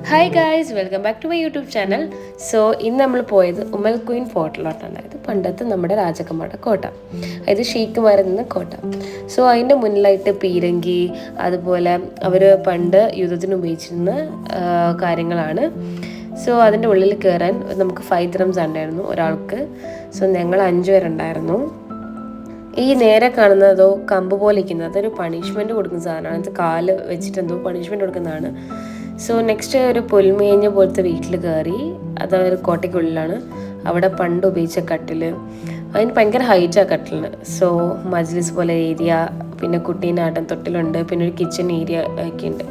Hi guys, welcome back to my YouTube channel. So ഇന്ന് നമ്മൾ പോയത് ഉമ്മൽ ക്വീൻ ഫോർട്ടിലോട്ടാണ്. ഇത് പണ്ടത്തെ നമ്മുടെ രാജാക്കന്മാരുടെ കോട്ട, അതായത് ഷെയ്ഖുമാരിൽ നിന്ന് കോട്ട. സോ അതിൻ്റെ മുന്നിലായിട്ട് പീരങ്കി, അതുപോലെ അവർ പണ്ട് യുദ്ധത്തിന് ഉപയോഗിച്ചിരുന്ന കാര്യങ്ങളാണ്. സോ അതിൻ്റെ ഉള്ളിൽ കയറാൻ നമുക്ക് 5 ദിർഹംസ് ഉണ്ടായിരുന്നു ഒരാൾക്ക്. സോ ഞങ്ങൾ 5 പേരുണ്ടായിരുന്നു. ഈ നേരെ കാണുന്നതോ കമ്പ് പോലെ ഇരിക്കുന്നത് അതൊരു പണിഷ്മെൻറ്റ് കൊടുക്കുന്ന സാധനമാണ്. അത് കാല് വെച്ചിട്ട് എന്തോ പണിഷ്മെൻറ്റ് കൊടുക്കുന്നതാണ്. സോ നെക്സ്റ്റ് ഒരു പുൽമേഞ്ഞ പോലത്തെ വീട്ടിൽ കയറി. അത് ഒരു കോട്ടയ്ക്കുള്ളിലാണ്. അവിടെ പണ്ട് ഉപയോഗിച്ച കട്ടിൽ, അതിന് ഭയങ്കര ഹൈറ്റാണ് കട്ടിലിന്. സോ മജ്ലിസ് പോലെ ഏരിയ, പിന്നെ കുട്ടീൻ്റെ ആട്ടം തൊട്ടിലുണ്ട്, പിന്നെ ഒരു കിച്ചൺ ഏരിയ ഒക്കെ ഉണ്ട്.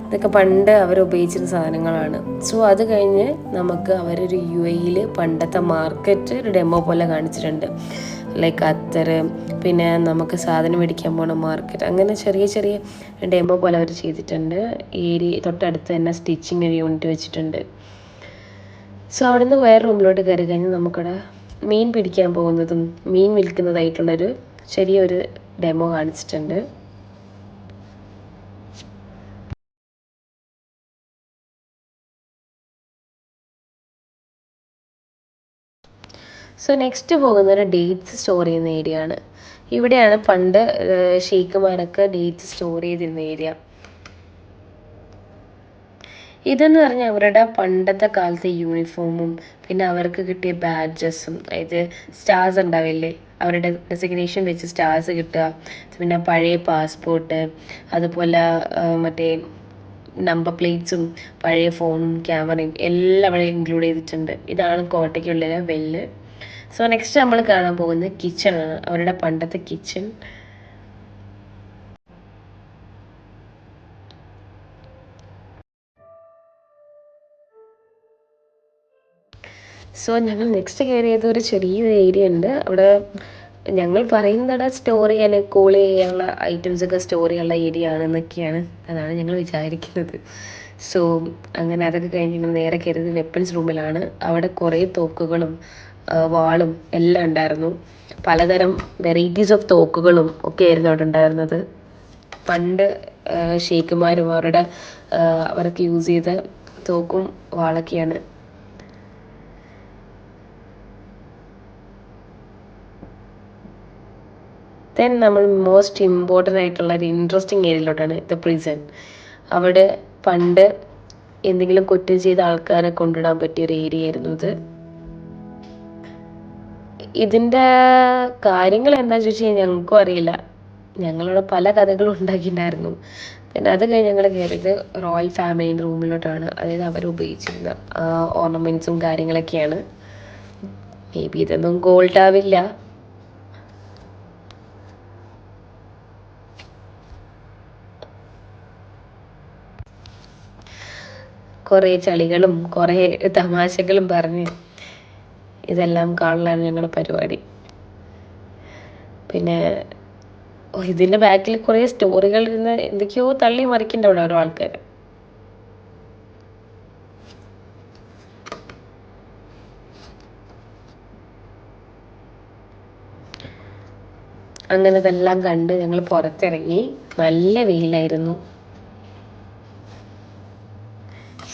ഇതൊക്കെ പണ്ട് അവർ ഉപയോഗിച്ചിരുന്ന സാധനങ്ങളാണ്. സോ അത് കഴിഞ്ഞ് നമുക്ക് അവരൊരു UAE പണ്ടത്തെ മാർക്കറ്റ് ഒരു ഡെമോ പോലെ കാണിച്ചിട്ടുണ്ട്. ലൈക്ക് അത്തർ, പിന്നെ നമുക്ക് സാധനം മേടിക്കാൻ പോണ മാർക്കറ്റ്, അങ്ങനെ ചെറിയ ചെറിയ ഡെമോ പോലെ അവർ ചെയ്തിട്ടുണ്ട്. ഏരിയ തൊട്ടടുത്ത് തന്നെ സ്റ്റിച്ചിങ് ഒരു യൂണിറ്റ് വെച്ചിട്ടുണ്ട്. സോ അവിടെ നിന്ന് വേറെ റൂമിലോട്ട് കയറി കഴിഞ്ഞാൽ നമുക്കവിടെ മീൻ പിടിക്കാൻ പോകുന്നതും മീൻ വിൽക്കുന്നതായിട്ടുള്ളൊരു ചെറിയൊരു ഡെമോ കാണിച്ചിട്ടുണ്ട്. സോ നെക്സ്റ്റ് പോകുന്നത് ഡേറ്റ്സ് സ്റ്റോർ ചെയ്യുന്ന ഏരിയ ആണ്. ഇവിടെയാണ് പണ്ട് ഷെയ്ഖുമാരൊക്കെ ഡേറ്റ്സ് സ്റ്റോർ ചെയ്തിരുന്ന ഏരിയ. ഇതെന്ന് പറഞ്ഞാൽ അവരുടെ പണ്ടത്തെ കാലത്തെ യൂണിഫോമും പിന്നെ അവർക്ക് കിട്ടിയ ബാഡ്ജസും, അതായത് സ്റ്റാർസ് ഉണ്ടാവില്ലേ, അവരുടെ ഡെസിഗ്നേഷൻ വെച്ച് സ്റ്റാർസ് കിട്ടുക, പിന്നെ പഴയ പാസ്പോർട്ട്, അതുപോലെ മറ്റേ നമ്പർ പ്ലേറ്റ്സും പഴയ ഫോണും ക്യാമറയും എല്ലാം അവിടെ ഇൻക്ലൂഡ് ചെയ്തിട്ടുണ്ട്. ഇതാണ് കോട്ടയ്ക്കുള്ളിലെ വെല്ല്. സോ നെക്സ്റ്റ് നമ്മൾ കാണാൻ പോകുന്നത് കിച്ചണാണ്, അവരുടെ പണ്ടത്തെ കിച്ചൺ. സോ ഞങ്ങൾ നെക്സ്റ്റ് കയറിയത് ഒരു ചെറിയൊരു ഏരിയ ഉണ്ട്. അവിടെ ഞങ്ങൾ പറയുന്നത് സ്റ്റോർ ചെയ്യാൻ, കൂൾ ചെയ്യാനുള്ള ഐറ്റംസൊക്കെ സ്റ്റോർ ചെയ്യാനുള്ള ഏരിയ ആണെന്നൊക്കെയാണ്, അതാണ് ഞങ്ങൾ വിചാരിക്കുന്നത്. സോ അങ്ങനെ അതൊക്കെ കഴിഞ്ഞ് നേരെ കയറിയത് വെപ്പൺസ് റൂമിലാണ്. അവിടെ കുറേ തോക്കുകളും വാളും എല്ലാം ഉണ്ടായിരുന്നു. പലതരം വെറൈറ്റീസ് ഓഫ് തോക്കുകളും ഒക്കെ ആയിരുന്നു അവിടെ ഉണ്ടായിരുന്നത്. പണ്ട് ഷെയ്ഖുമാരും അവരൊക്കെ യൂസ് ചെയ്ത തോക്കും വാളൊക്കെയാണ്. ദെൻ നമ്മൾ മോസ്റ്റ് ഇമ്പോർട്ടൻ്റ് ആയിട്ടുള്ള ഒരു ഇൻട്രസ്റ്റിംഗ് ഏരിയയിലോട്ടാണ് ദ പ്രിസൺ. അവിടെ പണ്ട് എന്തെങ്കിലും കുറ്റം ചെയ്ത ആൾക്കാരെ കൊണ്ടിടാൻ പറ്റിയ ഒരു ഏരിയ ആയിരുന്നു ഇത്. ഇതിൻ്റെ കാര്യങ്ങൾ എന്താണെന്ന് ചോദിച്ചു കഴിഞ്ഞാൽ ഞങ്ങൾക്കും അറിയില്ല. ഞങ്ങളവിടെ പല കഥകളും ഉണ്ടാക്കിയിട്ടുണ്ടായിരുന്നു. പിന്നെ അത് കഴിഞ്ഞ് ഞങ്ങൾ കയറിയത് റോയൽ ഫാമിലിൻ്റെ റൂമിലോട്ടാണ്. അതായത് അവർ ഉപയോഗിച്ചിരുന്ന ഓർണമെൻറ്റ്സും കാര്യങ്ങളൊക്കെയാണ്. മേ ബി ഇതൊന്നും ഗോൾഡ് ആവില്ല. കുറേ ചളികളും കുറേ തമാശകളും പറഞ്ഞ് ഇതെല്ലാം കാണലാണ് ഞങ്ങളുടെ പരിപാടി. പിന്നെ ഇതിൻ്റെ ബാക്കിൽ കുറേ സ്റ്റോറികൾ ഇരുന്ന് എന്തൊക്കെയോ തള്ളി മറിക്കുന്നുണ്ട് അവിടെ ഓരോ ആൾക്കാർ. അങ്ങനെ ഇതെല്ലാം കണ്ട് ഞങ്ങൾ പുറത്തിറങ്ങി. നല്ല വെയിലായിരുന്നു.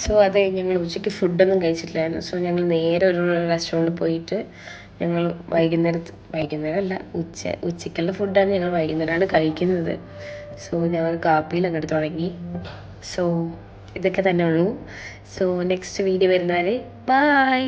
സോ അത് ഞങ്ങൾ ഉച്ചയ്ക്ക് ഫുഡൊന്നും കഴിച്ചിട്ടില്ലായിരുന്നു. സോ ഞങ്ങൾ നേരെ ഒരു റെസ്റ്റോറൻറ്റിൽ പോയിട്ട് ഞങ്ങൾ വൈകുന്നേരമല്ല, ഉച്ചയ്ക്കുള്ള ഫുഡാണ് ഞങ്ങൾ വൈകുന്നേരമാണ് കഴിക്കുന്നത്. സോ ഞങ്ങൾ കാപ്പിയിൽ അങ്ങോട്ട് തുടങ്ങി. സോ ഇതൊക്കെ തന്നെ ഉള്ളൂ. സോ നെക്സ്റ്റ് വീഡിയോ വരുന്നവരെ ബൈ.